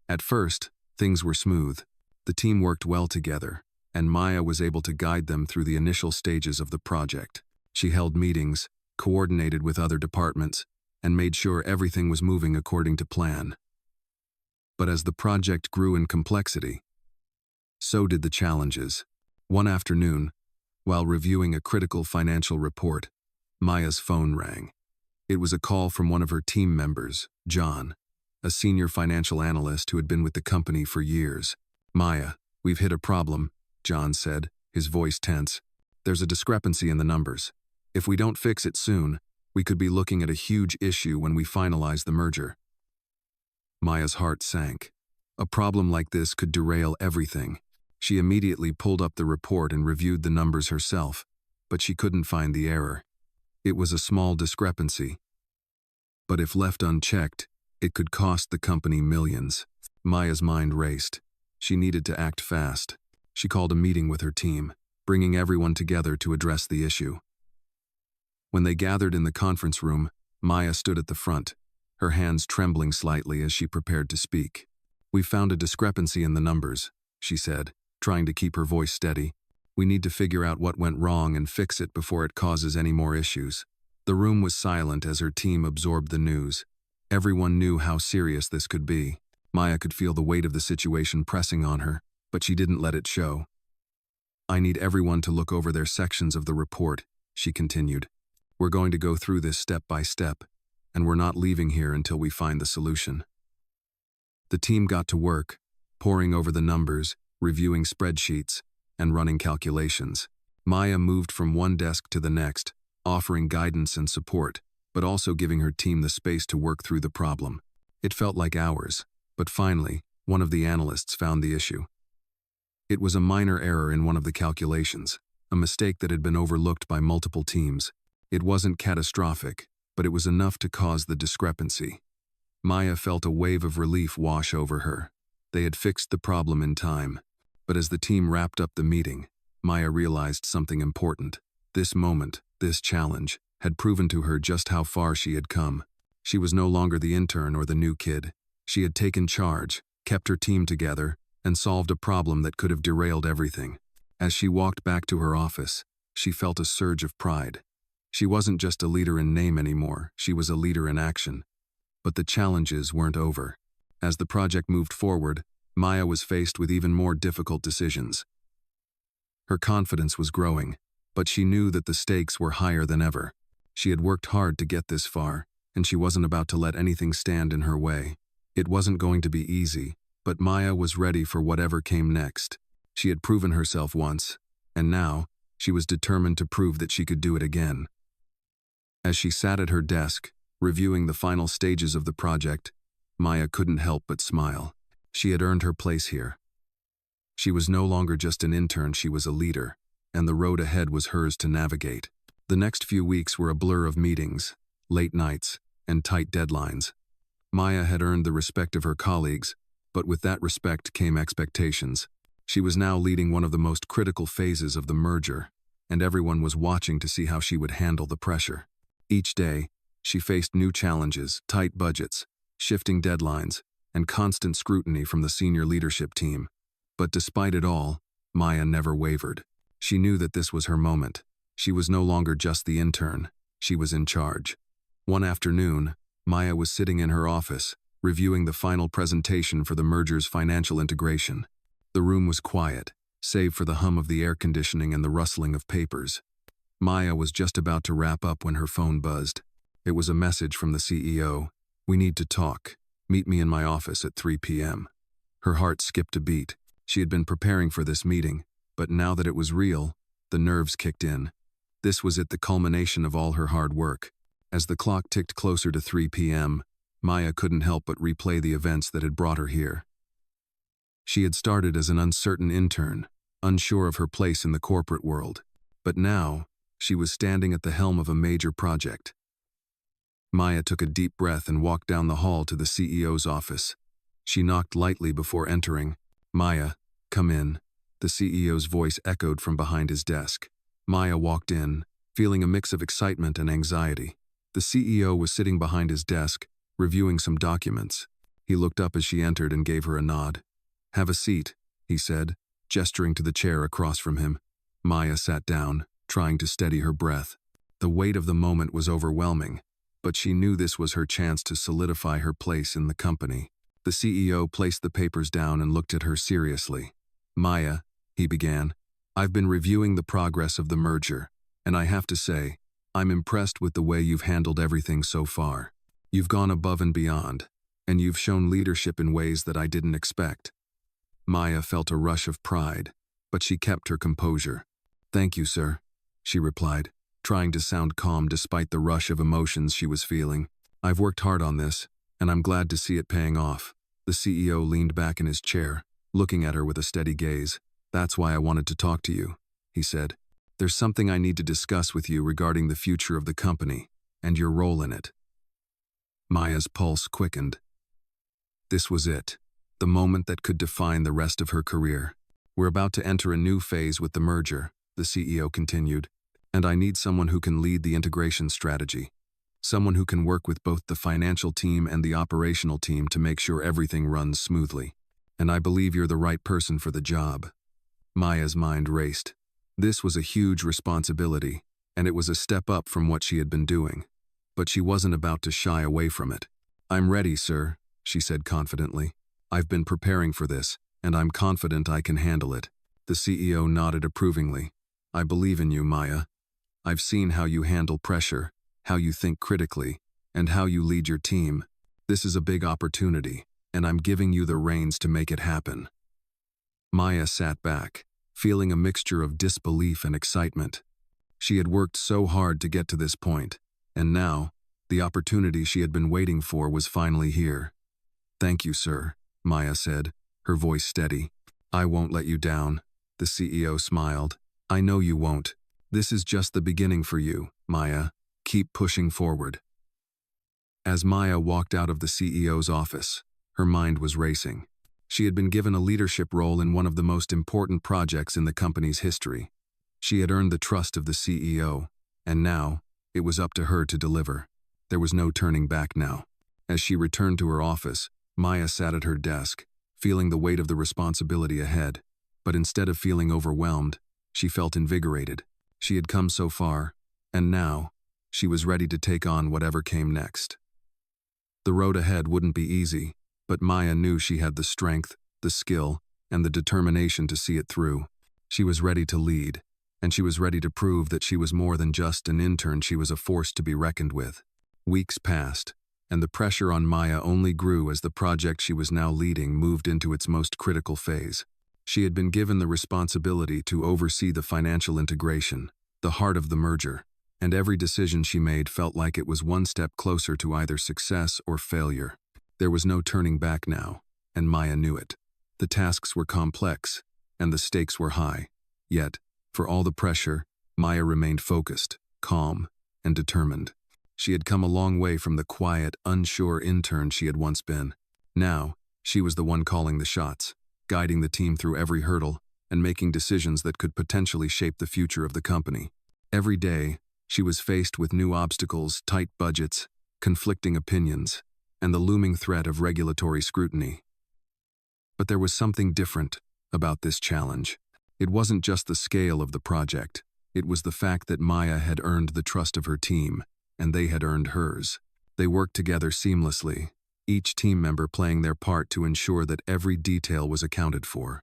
At first, things were smooth. The team worked well together, and Maya was able to guide them through the initial stages of the project. She held meetings, coordinated with other departments, and made sure everything was moving according to plan. But as the project grew in complexity, so did the challenges. One afternoon, while reviewing a critical financial report, Maya's phone rang. It was a call from one of her team members, John, a senior financial analyst who had been with the company for years. Maya, we've hit a problem, John said, his voice tense. There's a discrepancy in the numbers. If we don't fix it soon, we could be looking at a huge issue when we finalize the merger. Maya's heart sank. A problem like this could derail everything. She immediately pulled up the report and reviewed the numbers herself, but she couldn't find the error. It was a small discrepancy, but if left unchecked, it could cost the company millions. Maya's mind raced. She needed to act fast. She called a meeting with her team, bringing everyone together to address the issue. When they gathered in the conference room, Maya stood at the front, her hands trembling slightly as she prepared to speak. "We found a discrepancy in the numbers," she said, trying to keep her voice steady. "We need to figure out what went wrong and fix it before it causes any more issues." The room was silent as her team absorbed the news. Everyone knew how serious this could be. Maya could feel the weight of the situation pressing on her, but she didn't let it show. "I need everyone to look over their sections of the report," she continued. "We're going to go through this step by step, and we're not leaving here until we find the solution." The team got to work, poring over the numbers, reviewing spreadsheets, and running calculations. Maya moved from one desk to the next, offering guidance and support, but also giving her team the space to work through the problem. It felt like hours, but finally, one of the analysts found the issue. It was a minor error in one of the calculations, a mistake that had been overlooked by multiple teams. It wasn't catastrophic, but it was enough to cause the discrepancy. Maya felt a wave of relief wash over her. They had fixed the problem in time. But as the team wrapped up the meeting, Maya realized something important. This moment, this challenge, had proven to her just how far she had come. She was no longer the intern or the new kid. She had taken charge, kept her team together, and solved a problem that could have derailed everything. As she walked back to her office, she felt a surge of pride. She wasn't just a leader in name anymore, she was a leader in action. But the challenges weren't over. As the project moved forward, Maya was faced with even more difficult decisions. Her confidence was growing, but she knew that the stakes were higher than ever. She had worked hard to get this far, and she wasn't about to let anything stand in her way. It wasn't going to be easy, but Maya was ready for whatever came next. She had proven herself once, and now, she was determined to prove that she could do it again. As she sat at her desk, reviewing the final stages of the project, Maya couldn't help but smile. She had earned her place here. She was no longer just an intern, she was a leader, and the road ahead was hers to navigate. The next few weeks were a blur of meetings, late nights, and tight deadlines. Maya had earned the respect of her colleagues, but with that respect came expectations. She was now leading one of the most critical phases of the merger, and everyone was watching to see how she would handle the pressure. Each day, she faced new challenges, tight budgets, shifting deadlines, and constant scrutiny from the senior leadership team. But despite it all, Maya never wavered. She knew that this was her moment. She was no longer just the intern. She was in charge. One afternoon, Maya was sitting in her office, reviewing the final presentation for the merger's financial integration. The room was quiet, save for the hum of the air conditioning and the rustling of papers. Maya was just about to wrap up when her phone buzzed. It was a message from the CEO. "We need to talk. Meet me in my office at 3 p.m. Her heart skipped a beat. She had been preparing for this meeting, but now that it was real, the nerves kicked in. This was the culmination of all her hard work. As the clock ticked closer to 3 p.m., Maya couldn't help but replay the events that had brought her here. She had started as an uncertain intern, unsure of her place in the corporate world, but now, she was standing at the helm of a major project. Maya took a deep breath and walked down the hall to the CEO's office. She knocked lightly before entering. "Maya, come in." The CEO's voice echoed from behind his desk. Maya walked in, feeling a mix of excitement and anxiety. The CEO was sitting behind his desk, reviewing some documents. He looked up as she entered and gave her a nod. "Have a seat," he said, gesturing to the chair across from him. Maya sat down, trying to steady her breath. The weight of the moment was overwhelming, but she knew this was her chance to solidify her place in the company. The CEO placed the papers down and looked at her seriously. "Maya," he began, "I've been reviewing the progress of the merger, and I have to say, I'm impressed with the way you've handled everything so far. You've gone above and beyond, and you've shown leadership in ways that I didn't expect." Maya felt a rush of pride, but she kept her composure. "Thank you, sir," she replied, trying to sound calm despite the rush of emotions she was feeling. "I've worked hard on this, and I'm glad to see it paying off." The CEO leaned back in his chair, looking at her with a steady gaze. "That's why I wanted to talk to you," he said. "There's something I need to discuss with you regarding the future of the company, and your role in it." Maya's pulse quickened. This was it, the moment that could define the rest of her career. "We're about to enter a new phase with the merger," the CEO continued, "and I need someone who can lead the integration strategy. Someone who can work with both the financial team and the operational team to make sure everything runs smoothly. And I believe you're the right person for the job." Maya's mind raced. This was a huge responsibility, and it was a step up from what she had been doing. But she wasn't about to shy away from it. "I'm ready, sir," she said confidently. "I've been preparing for this, and I'm confident I can handle it." The CEO nodded approvingly. "I believe in you, Maya. I've seen how you handle pressure, how you think critically, and how you lead your team. This is a big opportunity, and I'm giving you the reins to make it happen." Maya sat back, feeling a mixture of disbelief and excitement. She had worked so hard to get to this point, and now, the opportunity she had been waiting for was finally here. "Thank you, sir," Maya said, her voice steady. "I won't let you down." The CEO smiled. "I know you won't. This is just the beginning for you, Maya. Keep pushing forward." As Maya walked out of the CEO's office, her mind was racing. She had been given a leadership role in one of the most important projects in the company's history. She had earned the trust of the CEO, and now, it was up to her to deliver. There was no turning back now. As she returned to her office, Maya sat at her desk, feeling the weight of the responsibility ahead. But instead of feeling overwhelmed, she felt invigorated. She had come so far, and now, she was ready to take on whatever came next. The road ahead wouldn't be easy, but Maya knew she had the strength, the skill, and the determination to see it through. She was ready to lead, and she was ready to prove that she was more than just an intern. She was a force to be reckoned with. Weeks passed, and the pressure on Maya only grew as the project she was now leading moved into its most critical phase. She had been given the responsibility to oversee the financial integration, the heart of the merger, and every decision she made felt like it was one step closer to either success or failure. There was no turning back now, and Maya knew it. The tasks were complex, and the stakes were high. Yet, for all the pressure, Maya remained focused, calm, and determined. She had come a long way from the quiet, unsure intern she had once been. Now, she was the one calling the shots, guiding the team through every hurdle, and making decisions that could potentially shape the future of the company. Every day, she was faced with new obstacles, tight budgets, conflicting opinions, and the looming threat of regulatory scrutiny. But there was something different about this challenge. It wasn't just the scale of the project. It was the fact that Maya had earned the trust of her team, and they had earned hers. They worked together seamlessly, each team member playing their part to ensure that every detail was accounted for.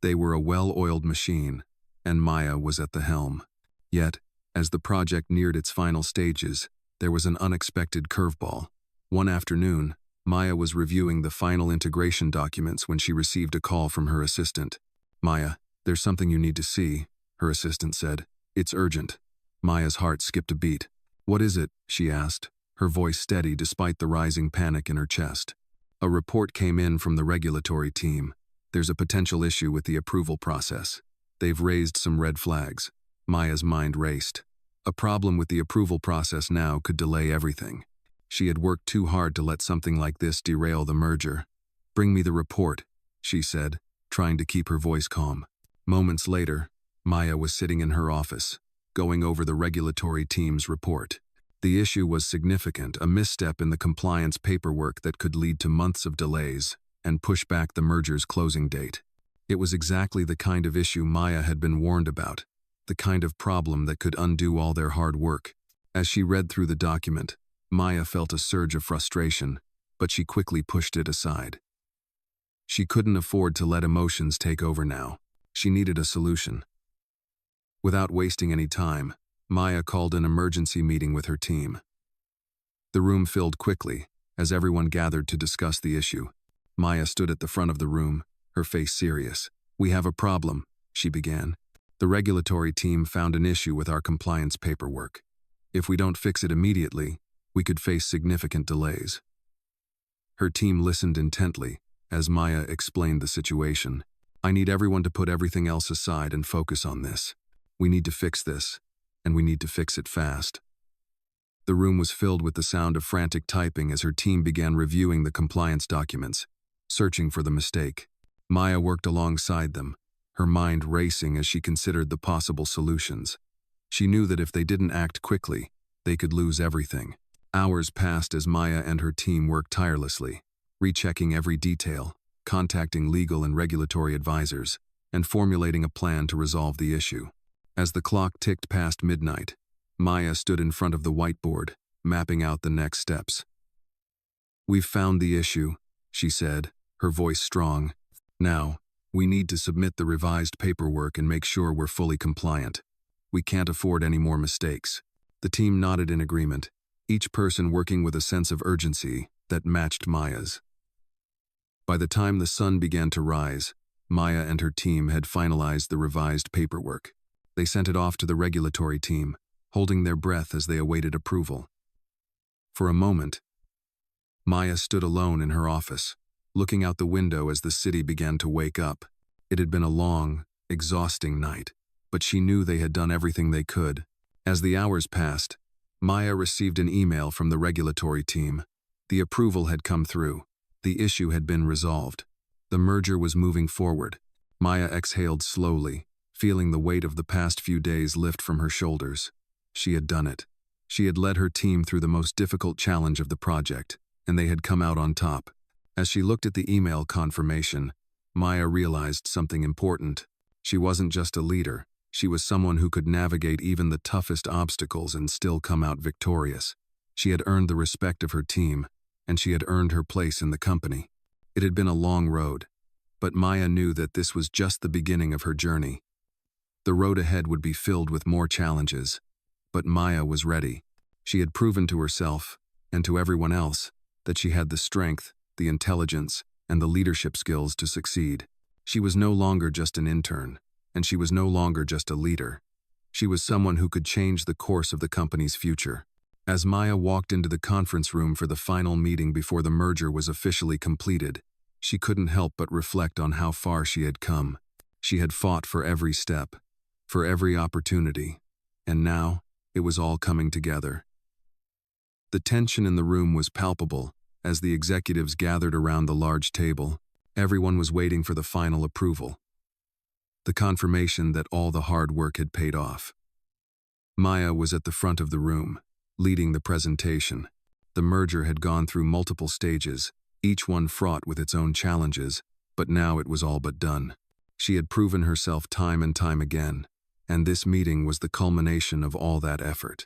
They were a well-oiled machine, and Maya was at the helm. Yet, as the project neared its final stages, there was an unexpected curveball. One afternoon, Maya was reviewing the final integration documents when she received a call from her assistant. "Maya, there's something you need to see," her assistant said. "It's urgent." Maya's heart skipped a beat. "What is it?" she asked, her voice steady despite the rising panic in her chest. "A report came in from the regulatory team. There's a potential issue with the approval process. They've raised some red flags." Maya's mind raced. A problem with the approval process now could delay everything. She had worked too hard to let something like this derail the merger. "Bring me the report," she said, trying to keep her voice calm. Moments later, Maya was sitting in her office, going over the regulatory team's report. The issue was significant, a misstep in the compliance paperwork that could lead to months of delays and push back the merger's closing date. It was exactly the kind of issue Maya had been warned about, the kind of problem that could undo all their hard work. As she read through the document, Maya felt a surge of frustration, but she quickly pushed it aside. She couldn't afford to let emotions take over now. She needed a solution. Without wasting any time, Maya called an emergency meeting with her team. The room filled quickly, as everyone gathered to discuss the issue. Maya stood at the front of the room, her face serious. "We have a problem," she began. "The regulatory team found an issue with our compliance paperwork. If we don't fix it immediately, we could face significant delays." Her team listened intently as Maya explained the situation. "I need everyone to put everything else aside and focus on this. We need to fix this, and we need to fix it fast." The room was filled with the sound of frantic typing as her team began reviewing the compliance documents, searching for the mistake. Maya worked alongside them, her mind racing as she considered the possible solutions. She knew that if they didn't act quickly, they could lose everything. Hours passed as Maya and her team worked tirelessly, rechecking every detail, contacting legal and regulatory advisors, and formulating a plan to resolve the issue. As the clock ticked past midnight, Maya stood in front of the whiteboard, mapping out the next steps. "We've found the issue," she said, her voice strong. "Now, we need to submit the revised paperwork and make sure we're fully compliant. We can't afford any more mistakes." The team nodded in agreement, each person working with a sense of urgency that matched Maya's. By the time the sun began to rise, Maya and her team had finalized the revised paperwork. They sent it off to the regulatory team, holding their breath as they awaited approval. For a moment, Maya stood alone in her office, looking out the window as the city began to wake up. It had been a long, exhausting night, but she knew they had done everything they could. As the hours passed, Maya received an email from the regulatory team. The approval had come through. The issue had been resolved. The merger was moving forward. Maya exhaled slowly, feeling the weight of the past few days lift from her shoulders. She had done it. She had led her team through the most difficult challenge of the project, and they had come out on top. As she looked at the email confirmation, Maya realized something important. She wasn't just a leader. She was someone who could navigate even the toughest obstacles and still come out victorious. She had earned the respect of her team, and she had earned her place in the company. It had been a long road, but Maya knew that this was just the beginning of her journey. The road ahead would be filled with more challenges, but Maya was ready. She had proven to herself, and to everyone else, that she had the strength, the intelligence, and the leadership skills to succeed. She was no longer just an intern, and she was no longer just a leader. She was someone who could change the course of the company's future. As Maya walked into the conference room for the final meeting before the merger was officially completed, she couldn't help but reflect on how far she had come. She had fought for every step, for every opportunity, and now it was all coming together. The tension in the room was palpable as the executives gathered around the large table. Everyone was waiting for the final approval, the confirmation that all the hard work had paid off. Maya was at the front of the room, leading the presentation. The merger had gone through multiple stages, each one fraught with its own challenges, but now it was all but done. She had proven herself time and time again, and this meeting was the culmination of all that effort.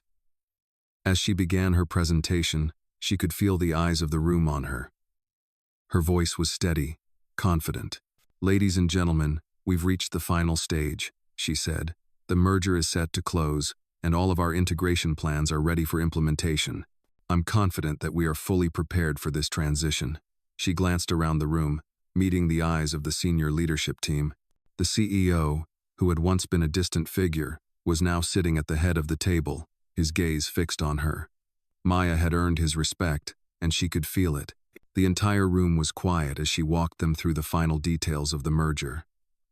As she began her presentation, she could feel the eyes of the room on her. Her voice was steady, confident. "Ladies and gentlemen, we've reached the final stage," she said. "The merger is set to close, and all of our integration plans are ready for implementation. I'm confident that we are fully prepared for this transition." She glanced around the room, meeting the eyes of the senior leadership team. The CEO, who had once been a distant figure, was now sitting at the head of the table, his gaze fixed on her. Maya had earned his respect, and she could feel it. The entire room was quiet as she walked them through the final details of the merger.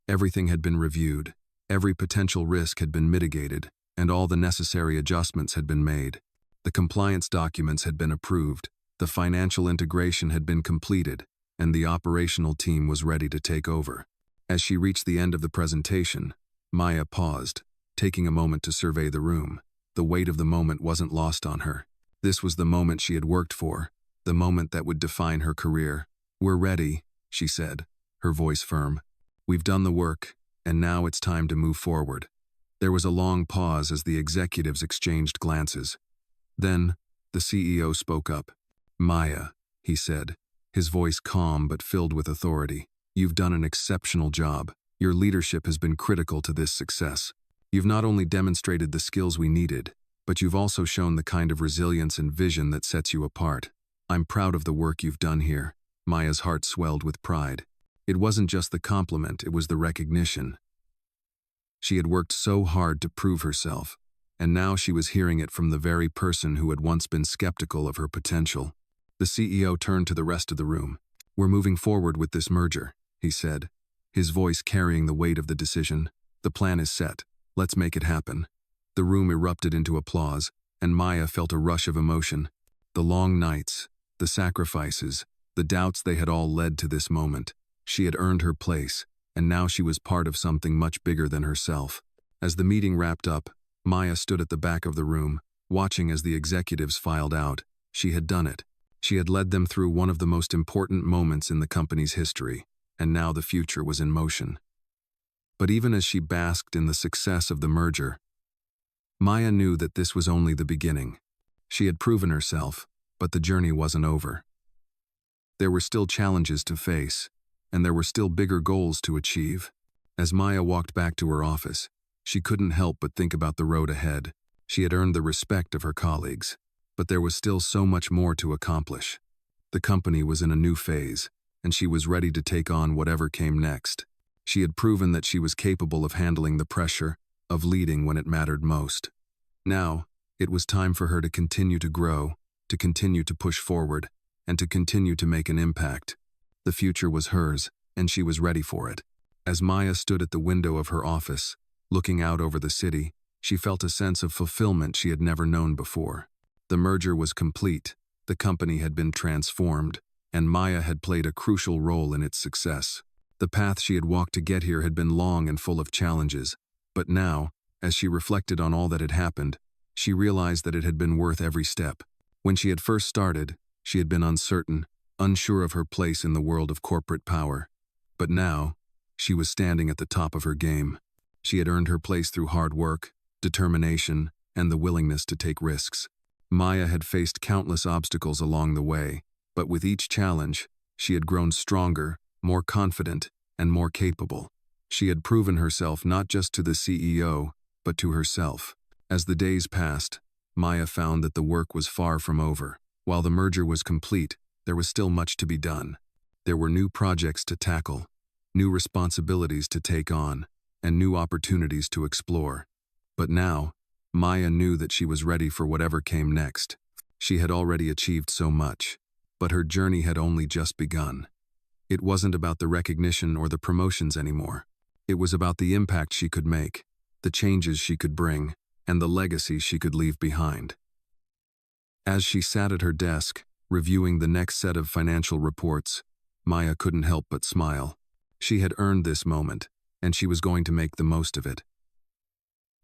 Everything had been reviewed, every potential risk had been mitigated, and all the necessary adjustments had been made. The compliance documents had been approved, the financial integration had been completed, and the operational team was ready to take over. As she reached the end of the presentation, Maya paused, taking a moment to survey the room. The weight of the moment wasn't lost on her. This was the moment she had worked for, the moment that would define her career. "We're ready," she said, her voice firm. "We've done the work, and now it's time to move forward." There was a long pause as the executives exchanged glances. Then, the CEO spoke up. "Maya," he said, his voice calm but filled with authority, "you've done an exceptional job. Your leadership has been critical to this success. You've not only demonstrated the skills we needed, but you've also shown the kind of resilience and vision that sets you apart. I'm proud of the work you've done here." Maya's heart swelled with pride. It wasn't just the compliment, it was the recognition. She had worked so hard to prove herself, and now she was hearing it from the very person who had once been skeptical of her potential. The CEO turned to the rest of the room. "We're moving forward with this merger," he said, his voice carrying the weight of the decision. "The plan is set. Let's make it happen." The room erupted into applause, and Maya felt a rush of emotion. The long nights, the sacrifices, the doubts, they had all led to this moment. She had earned her place, and now she was part of something much bigger than herself. As the meeting wrapped up, Maya stood at the back of the room, watching as the executives filed out. She had done it. She had led them through one of the most important moments in the company's history, and now the future was in motion. But even as she basked in the success of the merger, Maya knew that this was only the beginning. She had proven herself, but the journey wasn't over. There were still challenges to face, and there were still bigger goals to achieve. As Maya walked back to her office, she couldn't help but think about the road ahead. She had earned the respect of her colleagues, but there was still so much more to accomplish. The company was in a new phase, and she was ready to take on whatever came next. She had proven that she was capable of handling the pressure, of leading when it mattered most. Now, it was time for her to continue to grow, to continue to push forward, and to continue to make an impact. The future was hers, and she was ready for it. As Maya stood at the window of her office, looking out over the city, she felt a sense of fulfillment she had never known before. The merger was complete, the company had been transformed, and Maya had played a crucial role in its success. The path she had walked to get here had been long and full of challenges, but now, as she reflected on all that had happened, she realized that it had been worth every step. When she had first started, she had been uncertain, unsure of her place in the world of corporate power. But now, she was standing at the top of her game. She had earned her place through hard work, determination, and the willingness to take risks. Maya had faced countless obstacles along the way, but with each challenge, she had grown stronger, more confident, and more capable. She had proven herself not just to the CEO, but to herself. As the days passed, Maya found that the work was far from over. While the merger was complete, there was still much to be done. There were new projects to tackle, new responsibilities to take on, and new opportunities to explore. But now, Maya knew that she was ready for whatever came next. She had already achieved so much, but her journey had only just begun. It wasn't about the recognition or the promotions anymore. It was about the impact she could make, the changes she could bring, and the legacy she could leave behind. As she sat at her desk, reviewing the next set of financial reports, Maya couldn't help but smile. She had earned this moment, and she was going to make the most of it.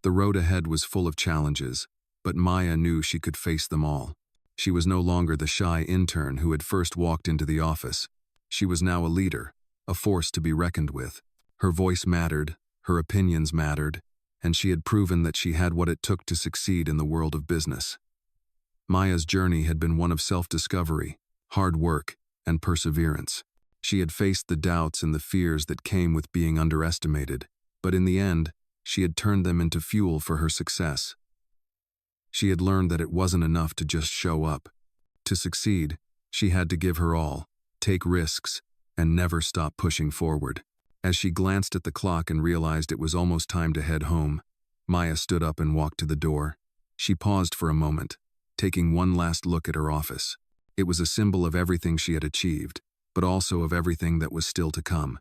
The road ahead was full of challenges, but Maya knew she could face them all. She was no longer the shy intern who had first walked into the office. She was now a leader, a force to be reckoned with. Her voice mattered, her opinions mattered, and she had proven that she had what it took to succeed in the world of business. Maya's journey had been one of self-discovery, hard work, and perseverance. She had faced the doubts and the fears that came with being underestimated, but in the end, she had turned them into fuel for her success. She had learned that it wasn't enough to just show up. To succeed, she had to give her all, take risks, and never stop pushing forward. As she glanced at the clock and realized it was almost time to head home, Maya stood up and walked to the door. She paused for a moment, taking one last look at her office. It was a symbol of everything she had achieved, but also of everything that was still to come.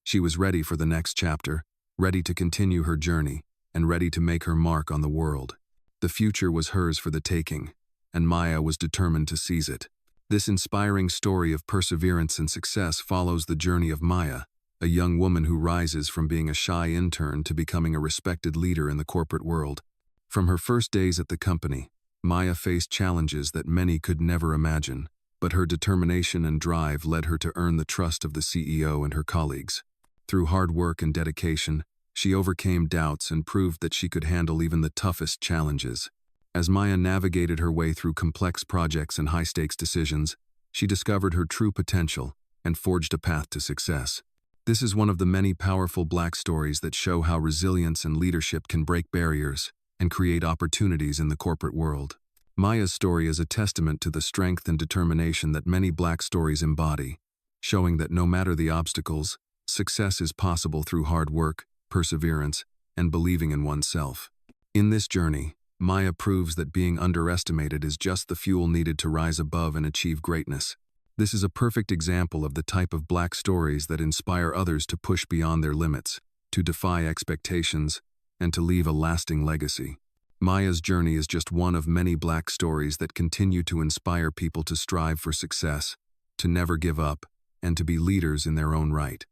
She was ready for the next chapter, ready to continue her journey, and ready to make her mark on the world. The future was hers for the taking, and Maya was determined to seize it. This inspiring story of perseverance and success follows the journey of Maya, a young woman who rises from being a shy intern to becoming a respected leader in the corporate world. From her first days at the company, Maya faced challenges that many could never imagine, but her determination and drive led her to earn the trust of the CEO and her colleagues. Through hard work and dedication, she overcame doubts and proved that she could handle even the toughest challenges. As Maya navigated her way through complex projects and high-stakes decisions, she discovered her true potential and forged a path to success. This is one of the many powerful Black stories that show how resilience and leadership can break barriers and create opportunities in the corporate world. Maya's story is a testament to the strength and determination that many Black stories embody, showing that no matter the obstacles, success is possible through hard work, perseverance, and believing in oneself. In this journey, Maya proves that being underestimated is just the fuel needed to rise above and achieve greatness. This is a perfect example of the type of Black stories that inspire others to push beyond their limits, to defy expectations, and to leave a lasting legacy. Maya's journey is just one of many Black stories that continue to inspire people to strive for success, to never give up, and to be leaders in their own right.